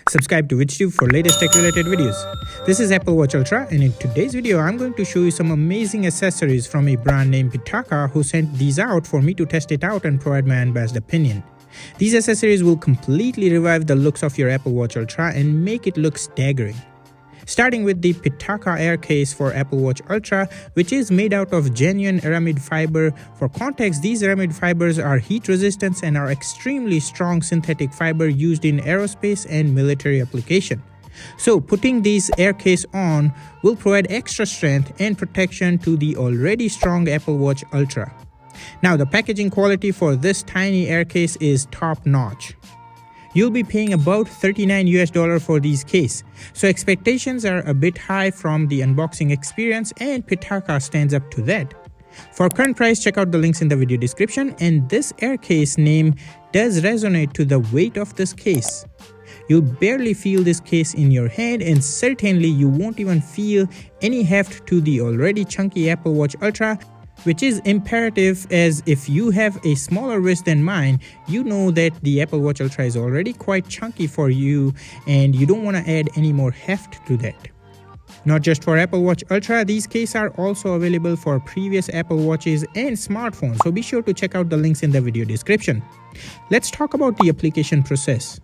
Subscribe to Vids Tube for latest tech related videos. This is Apple Watch Ultra, and in today's video I'm going to show you some amazing accessories from a brand named Pitaka who sent these out for me to test it out and provide my unbiased opinion. These accessories will completely revive the looks of your Apple Watch Ultra and make it look staggering. Starting with the Pitaka Air Case for Apple Watch Ultra, which is made out of genuine aramid fiber. For context, these aramid fibers are heat resistant and are extremely strong synthetic fiber used in aerospace and military application. So putting this air case on will provide extra strength and protection to the already strong Apple Watch Ultra. Now the packaging quality for this tiny air case is top notch. You'll be paying about $39 for these case, so expectations are a bit high from the unboxing experience, and Pitaka stands up to that. For current price, check out the links in the video description, and this air case name does resonate to the weight of this case. You'll barely feel this case in your hand, and certainly you won't even feel any heft to the already chunky Apple Watch Ultra, which is imperative, as if you have a smaller wrist than mine, you know that the Apple Watch Ultra is already quite chunky for you and you don't want to add any more heft to that. Not just for Apple Watch Ultra, these cases are also available for previous Apple Watches and smartphones, so be sure to check out the links in the video description. Let's talk about the application process.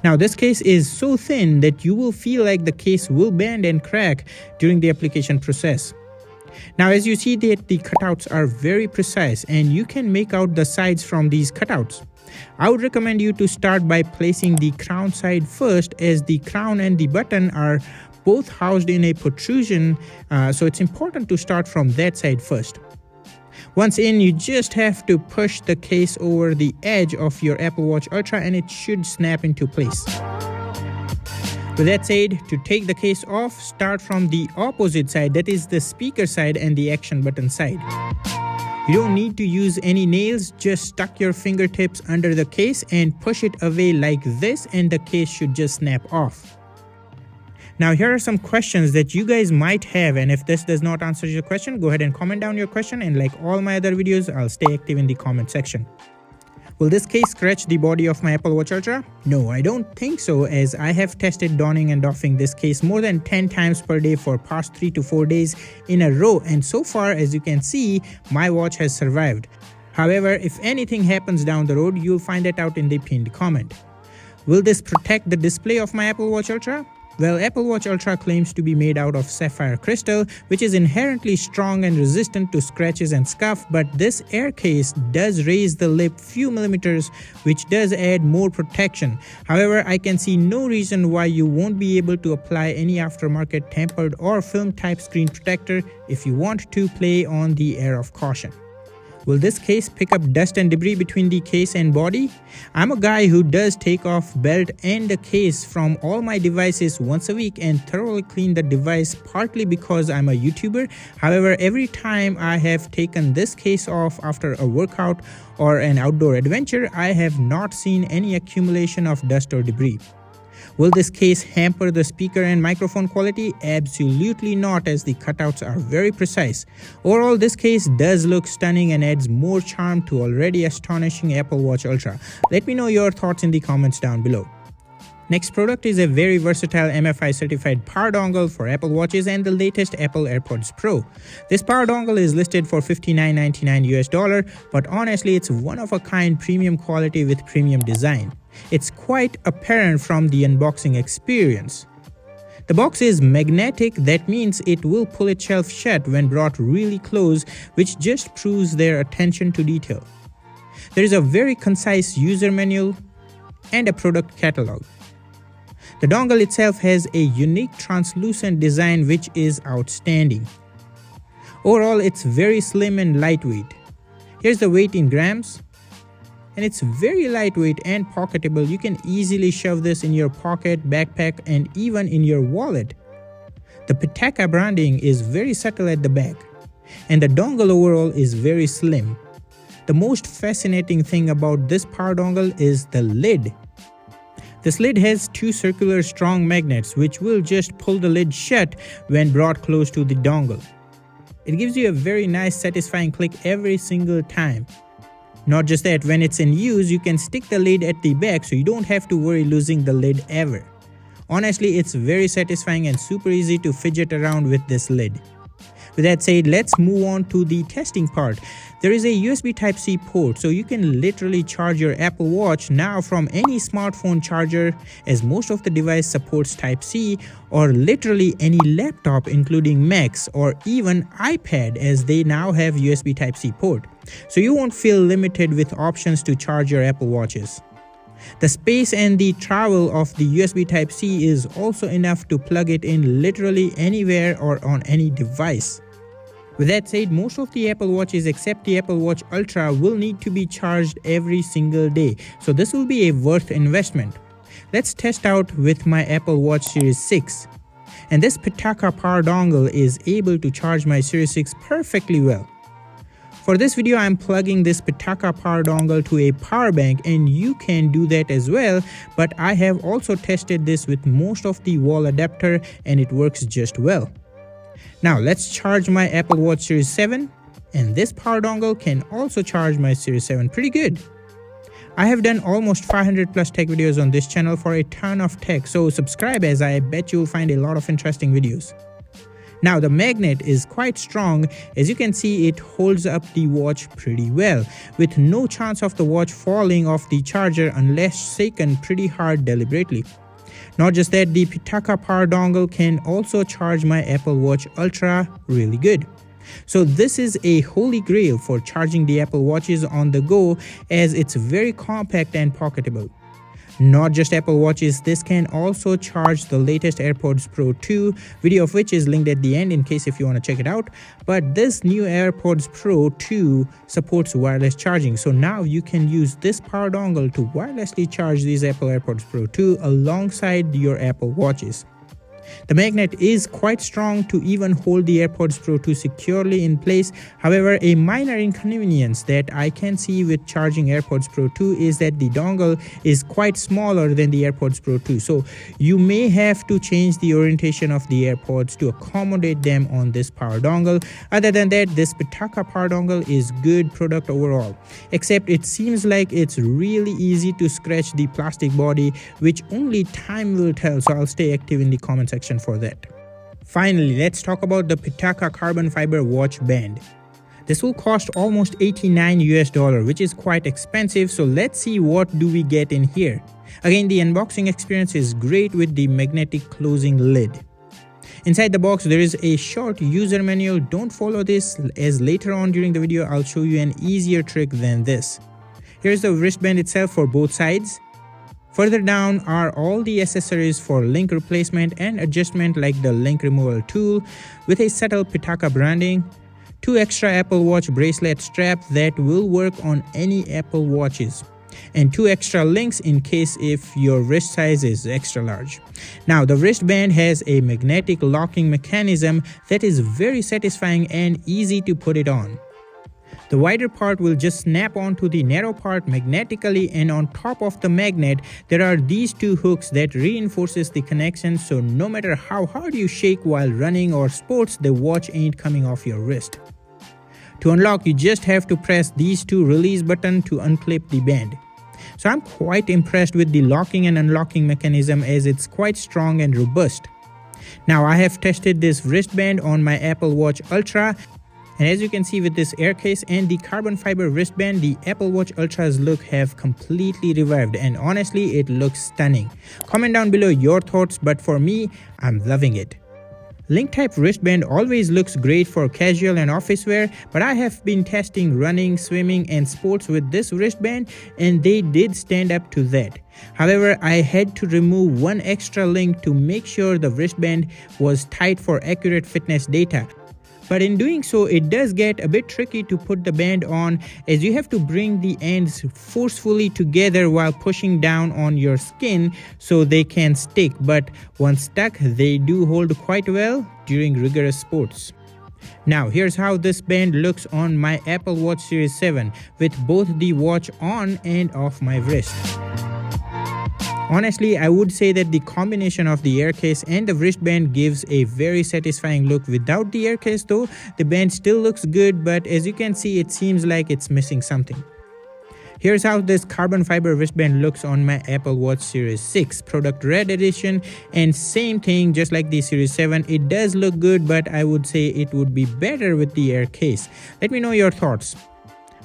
Now this case is so thin that you will feel like the case will bend and crack during the application process. Now as you see that the cutouts are very precise and you can make out the sides from these cutouts. I would recommend you to start by placing the crown side first, as the crown and the button are both housed in a protrusion, so it's important to start from that side first. Once in, you just have to push the case over the edge of your Apple Watch Ultra and it should snap into place. With that said, to take the case off, start from the opposite side, that is the speaker side and the action button side. You don't need to use any nails, just stuck your fingertips under the case and push it away like this, and the case should just snap off. Now here are some questions that you guys might have, and if this does not answer your question, go ahead and comment down your question, and like all my other videos, I'll stay active in the comment section. Will this case scratch the body of my Apple Watch Ultra? No, I don't think so, as I have tested donning and doffing this case more than 10 times per day for past 3 to 4 days in a row, and so far as you can see, my watch has survived. However, if anything happens down the road, you'll find that out in the pinned comment. Will this protect the display of my Apple Watch Ultra? Well, Apple Watch Ultra claims to be made out of sapphire crystal, which is inherently strong and resistant to scratches and scuff, but this air case does raise the lip few millimeters, which does add more protection. However, I can see no reason why you won't be able to apply any aftermarket tempered or film type screen protector if you want to play on the air of caution. Will this case pick up dust and debris between the case and body? I'm a guy who does take off belt and the case from all my devices once a week and thoroughly clean the device, partly because I'm a YouTuber. However, every time I have taken this case off after a workout or an outdoor adventure, I have not seen any accumulation of dust or debris. Will this case hamper the speaker and microphone quality? Absolutely not, as the cutouts are very precise. Overall, this case does look stunning and adds more charm to already astonishing Apple Watch Ultra. Let me know your thoughts in the comments down below. Next product is a very versatile MFI certified power dongle for Apple Watches and the latest Apple AirPods Pro. This power dongle is listed for $59.99 but honestly it's one of a kind premium quality with premium design. It's quite apparent from the unboxing experience. The box is magnetic, that means it will pull itself shut when brought really close, which just proves their attention to detail. There is a very concise user manual and a product catalog. The dongle itself has a unique translucent design which is outstanding. Overall, it's very slim and lightweight. Here's the weight in grams. And it's very lightweight and pocketable. You can easily shove this in your pocket, backpack, and even in your wallet. The Pitaka branding is very subtle at the back, and the dongle overall is very slim. The most fascinating thing about this power dongle is the lid. This lid has two circular strong magnets which will just pull the lid shut when brought close to the dongle. It gives you a very nice satisfying click every single time. Not just that, when it's in use, you can stick the lid at the back so you don't have to worry losing the lid ever. Honestly, it's very satisfying and super easy to fidget around with this lid. With that said, let's move on to the testing part. There is a USB Type-C port, so you can literally charge your Apple Watch now from any smartphone charger, as most of the device supports Type-C, or literally any laptop including Macs or even iPad, as they now have USB Type-C port. So you won't feel limited with options to charge your Apple Watches. The space and the travel of the USB Type-C is also enough to plug it in literally anywhere or on any device. With that said, most of the Apple Watches except the Apple Watch Ultra will need to be charged every single day, so this will be a worth investment. Let's test out with my Apple Watch Series 6. And this Pitaka power dongle is able to charge my Series 6 perfectly well. For this video, I'm plugging this Pitaka power dongle to a power bank, and you can do that as well, but I have also tested this with most of the wall adapter and it works just well. Now let's charge my Apple Watch Series 7, and this power dongle can also charge my Series 7 pretty good. I have done almost 500 plus tech videos on this channel for a ton of tech, so subscribe, as I bet you'll find a lot of interesting videos. Now the magnet is quite strong. As you can see, it holds up the watch pretty well, with no chance of the watch falling off the charger unless shaken pretty hard deliberately. Not just that, the Pitaka power dongle can also charge my Apple Watch Ultra really good. So this is a holy grail for charging the Apple Watches on the go, as it's very compact and pocketable. Not just Apple Watches, this can also charge the latest AirPods Pro 2, video of which is linked at the end in case if you want to check it out. But this new AirPods Pro 2 supports wireless charging, so now you can use this power dongle to wirelessly charge these Apple AirPods Pro 2 alongside your Apple Watches. The magnet is quite strong to even hold the AirPods Pro 2 securely in place. However, a minor inconvenience that I can see with charging AirPods Pro 2 is that the dongle is quite smaller than the AirPods Pro 2. So you may have to change the orientation of the AirPods to accommodate them on this power dongle. Other than that, this Pitaka power dongle is good product overall. Except it seems like it's really easy to scratch the plastic body, which only time will tell, so I'll stay active in the comment section for that. Finally, let's talk about the Pitaka carbon fiber watch band. This will cost almost $89 which is quite expensive, so let's see what do we get in here. Again, the unboxing experience is great with the magnetic closing lid. Inside the box there is a short user manual. Don't follow this, as later on during the video I'll show you an easier trick than this. Here's the wristband itself for both sides. Further down are all the accessories for link replacement and adjustment, like the link removal tool with a subtle Pitaka branding, 2 extra Apple Watch bracelet straps that will work on any Apple Watches, and 2 extra links in case if your wrist size is extra large. Now the wristband has a magnetic locking mechanism that is very satisfying and easy to put it on. The wider part will just snap onto the narrow part magnetically, and on top of the magnet there are these 2 hooks that reinforces the connection, so no matter how hard you shake while running or sports, the watch ain't coming off your wrist. To unlock, you just have to press these 2 release buttons to unclip the band. So I'm quite impressed with the locking and unlocking mechanism, as it's quite strong and robust. Now I have tested this wristband on my Apple Watch Ultra, and as you can see, with this air case and the carbon fiber wristband, the Apple Watch Ultra's look have completely revived, and honestly it looks stunning. Comment down below your thoughts, but for me, I'm loving it. Link type wristband always looks great for casual and office wear, but I have been testing running, swimming and sports with this wristband, and they did stand up to that. However, I had to remove 1 extra link to make sure the wristband was tight for accurate fitness data. But in doing so, it does get a bit tricky to put the band on, as you have to bring the ends forcefully together while pushing down on your skin so they can stick, but once stuck, they do hold quite well during rigorous sports. Now here's how this band looks on my Apple Watch Series 7 with both the watch on and off my wrist. Honestly, I would say that the combination of the air case and the wristband gives a very satisfying look. Without the air case though, the band still looks good, but as you can see, it seems like it's missing something. Here's how this carbon fiber wristband looks on my Apple Watch Series 6 product red edition, and same thing just like the Series 7. It does look good, but I would say it would be better with the air case. Let me know your thoughts.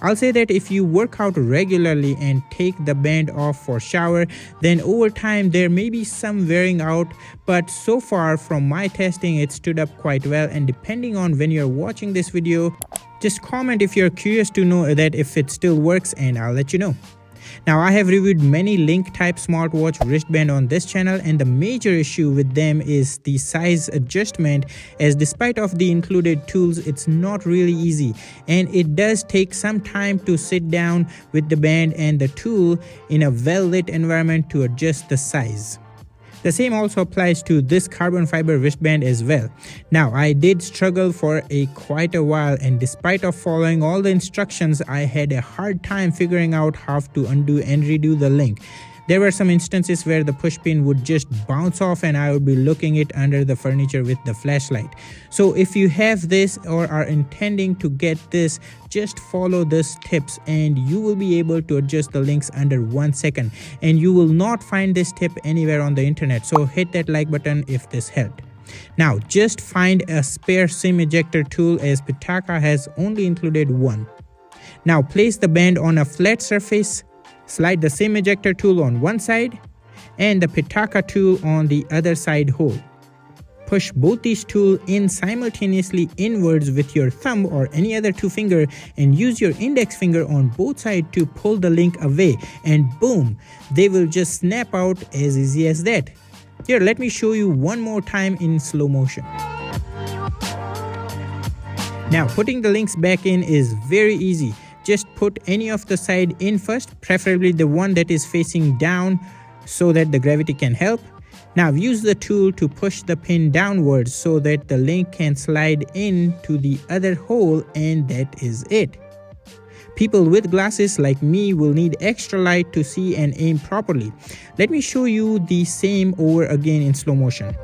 I'll say that if you work out regularly and take the band off for shower, then over time there may be some wearing out, but so far from my testing it stood up quite well. And depending on when you're watching this video, just comment if you're curious to know that if it still works, and I'll let you know. Now, I have reviewed many link type smartwatch wristband on this channel, and the major issue with them is the size adjustment, as despite of the included tools, it's not really easy, and it does take some time to sit down with the band and the tool in a well lit environment to adjust the size. The same also applies to this carbon fiber wristband as well. Now, I did struggle for quite a while, and despite of following all the instructions, I had a hard time figuring out how to undo and redo the link. There were some instances where the push pin would just bounce off and I would be looking it under the furniture with the flashlight. So if you have this or are intending to get this, just follow these tips and you will be able to adjust the links under 1 second. And you will not find this tip anywhere on the internet. So hit that like button if this helped. Now, just find a spare SIM ejector tool, as Pitaka has only included one. Now, place the band on a flat surface. Slide the SIM ejector tool on one side and the Pitaka tool on the other side hole. Push both these tools in simultaneously inwards with your thumb or any other 2-finger, and use your index finger on both sides to pull the link away, and boom, they will just snap out as easy as that. Here, let me show you one more time in slow motion. Now, putting the links back in is very easy. Just put any of the side in first, preferably the one that is facing down so that the gravity can help. Now use the tool to push the pin downwards so that the link can slide in to the other hole, and that is it. People with glasses like me will need extra light to see and aim properly. Let me show you the same over again in slow motion.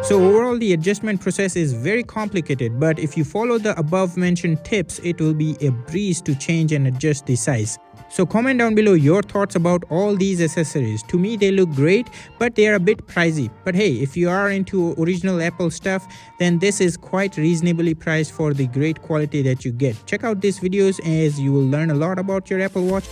So overall, the adjustment process is very complicated, but if you follow the above mentioned tips, it will be a breeze to change and adjust the size. So comment down below your thoughts about all these accessories. To me, they look great, but they are a bit pricey. But hey, if you are into original Apple stuff, then this is quite reasonably priced for the great quality that you get. Check out these videos as you will learn a lot about your Apple Watch.